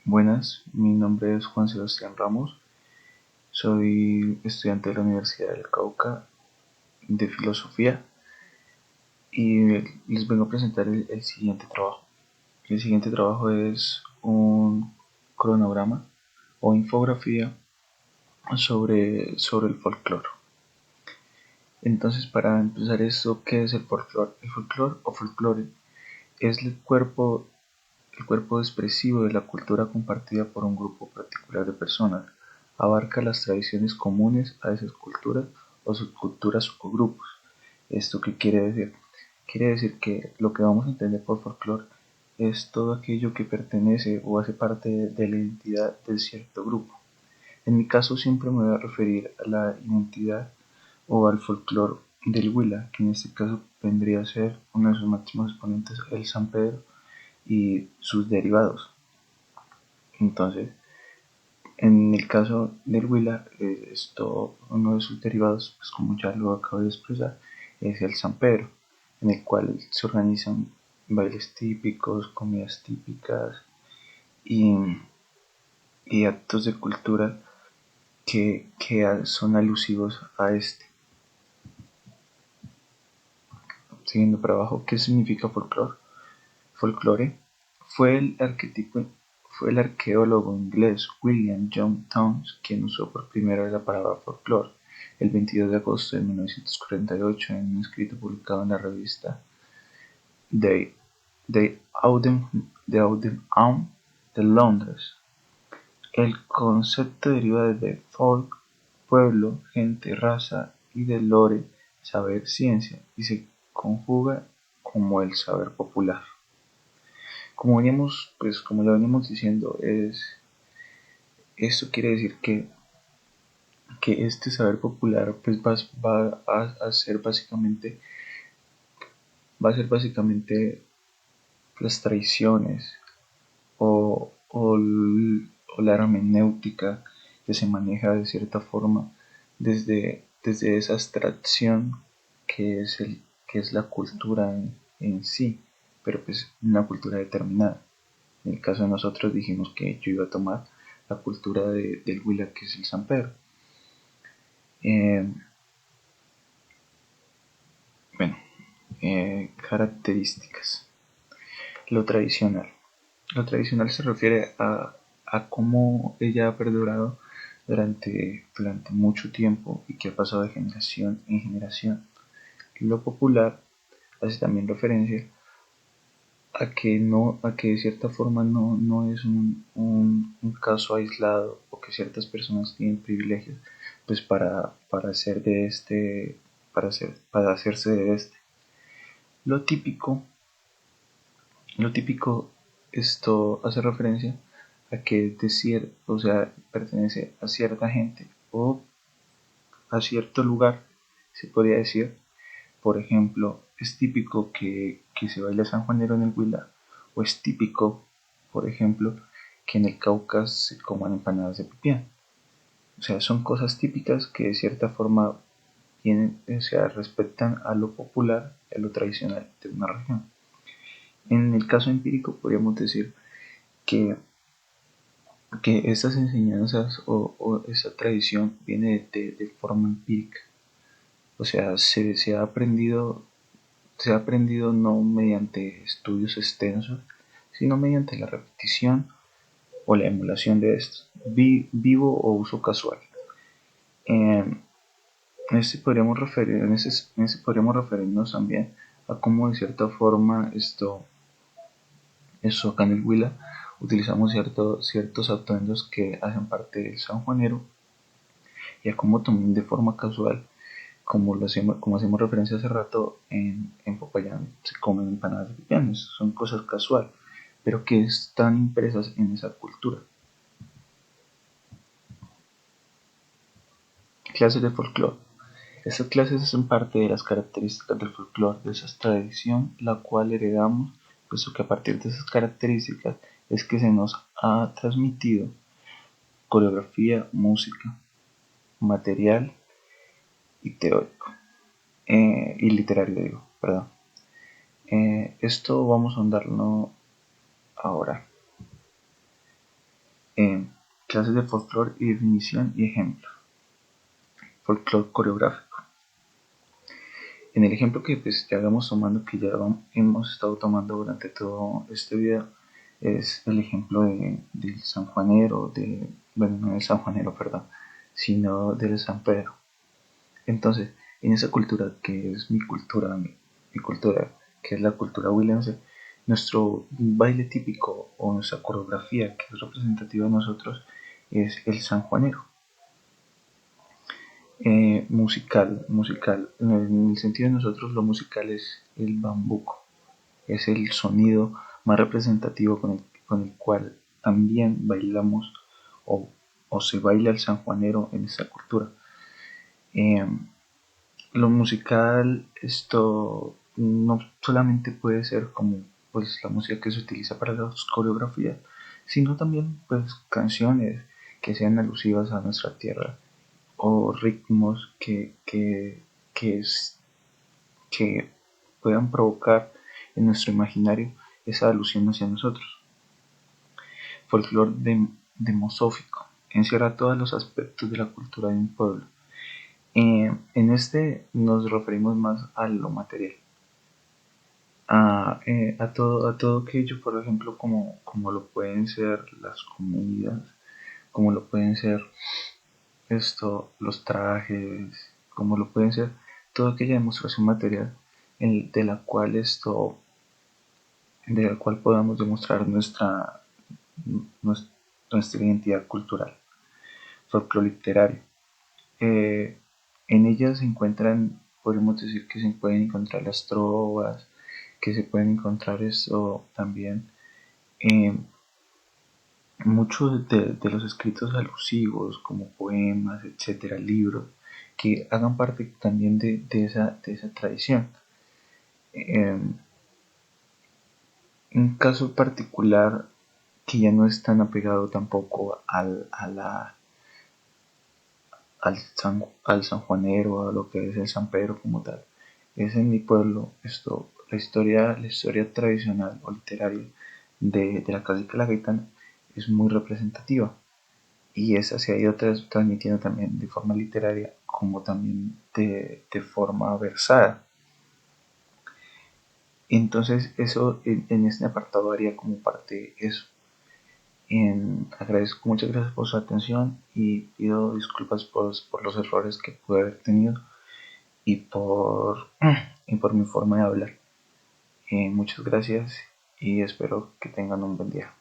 Buenas, mi nombre es Juan Sebastián Ramos, soy estudiante de la Universidad del Cauca de Filosofía y les vengo a presentar el siguiente trabajo. El siguiente trabajo es un cronograma o infografía sobre el folclore. Entonces, para empezar esto, ¿qué es el folclore? El folclore o folclore es el cuerpo expresivo de la cultura compartida por un grupo particular de personas. Abarca las tradiciones comunes a esas culturas o subculturas o grupos. ¿Esto qué quiere decir? Quiere decir que lo que vamos a entender por folclore es todo aquello que pertenece o hace parte de la identidad de cierto grupo. En mi caso siempre me voy a referir a la identidad o al folclore del Huila, que en este caso vendría a ser uno de sus máximos exponentes, el San Pedro y sus derivados. Entonces, en el caso del Huila, esto, uno de sus derivados, pues como ya lo acabo de expresar, es el San Pedro, en el cual se organizan bailes típicos, comidas típicas y, y actos de cultura que son alusivos a este. Siguiendo para abajo, ¿qué significa folclore? Folclore fue el arquetipo fue el arqueólogo inglés William John Townes quien usó por primera vez la palabra folclore el 22 de agosto de 1948 en un escrito publicado en la revista The, Audubon de Londres. El concepto deriva de folk, pueblo, gente, raza y de lore, saber, ciencia, y se conjuga como el saber popular. Como lo veníamos diciendo, esto quiere decir que este saber popular pues va a ser básicamente las tradiciones o la hermenéutica que se maneja de cierta forma desde esa abstracción que es la cultura en sí, pero pues una cultura determinada. En el caso de nosotros dijimos que yo iba a tomar la cultura del Huila, que es el San Pedro. Eh, bueno, características. Lo tradicional. Lo tradicional se refiere a cómo ella ha perdurado durante mucho tiempo y que ha pasado de generación en generación. Lo popular hace también referencia a que de cierta forma no es un caso aislado o que ciertas personas tienen privilegios pues para hacerse de este. Lo típico, lo típico esto hace referencia a que decir, o sea, pertenece a cierta gente o a cierto lugar, se podría decir. Por ejemplo, es típico que se baile sanjuanero en el Huila, o es típico, por ejemplo, que en el Cauca se coman empanadas de pipián. O sea, son cosas típicas que de cierta forma o sea, respetan a lo popular y a lo tradicional de una región. En el caso empírico podríamos decir que, que estas enseñanzas o esa tradición viene de forma empírica. O sea, se ha aprendido no mediante estudios extensos, sino mediante la repetición o la emulación de estos, vivo o uso casual. En este podríamos referirnos también a cómo de cierta forma esto acá en el Huila utilizamos ciertos atuendos que hacen parte del sanjuanero y a cómo también de forma casual como hacemos referencia hace rato, en Popayán se comen empanadas de pipianes, son cosas casual, pero que están impresas en esa cultura. Clases de folclore. Estas clases hacen parte de las características del folclore, de esa tradición la cual heredamos, puesto que a partir de esas características es que se nos ha transmitido coreografía, música, material y teórico, y literario, digo, perdón. Esto vamos a ahondarlo ahora. Clases de folclore y definición y ejemplo. Folclore coreográfico. En el ejemplo que pues ya hemos tomando, que ya hemos estado tomando durante todo este video, es el ejemplo del sanjuanero, bueno, no del sanjuanero, perdón, sino del San Pedro. Entonces, en esa cultura que es mi cultura, que es la cultura huilense, nuestro baile típico o nuestra coreografía que es representativa de nosotros es el sanjuanero. Musical. En el sentido de nosotros, lo musical es el bambuco, es el sonido más representativo con el cual también bailamos o, o se baila el sanjuanero en esta cultura. Eh, lo musical, esto no solamente puede ser como pues la música que se utiliza para las coreografías, sino también pues canciones que sean alusivas a nuestra tierra o ritmos que puedan provocar en nuestro imaginario esa alusión hacia nosotros. Folclore demosófico encierra todos los aspectos de la cultura de un pueblo. En este nos referimos más a lo material, a todo aquello, por ejemplo, como lo pueden ser las comidas, como lo pueden ser los trajes, como lo pueden ser toda aquella demostración material de la cual podamos demostrar nuestra identidad cultural. Folclore literario. Eh, en ella se encuentran, podemos decir que se pueden encontrar las trovas, que se pueden encontrar esto también, eh, muchos de los escritos alusivos, como poemas, etcétera, libros, que hagan parte también de esa tradición. Un caso particular que ya no es tan apegado tampoco al sanjuanero, a lo que es el San Pedro como tal, es en mi pueblo la historia tradicional o literaria de la clásica La Gaitana es muy representativa y esa se ha ido transmitiendo también de forma literaria como también de forma versada. Entonces eso en este apartado haría como parte eso. Agradezco, muchas gracias por su atención y pido disculpas por los errores que pude haber tenido y y por mi forma de hablar. Muchas gracias y espero que tengan un buen día.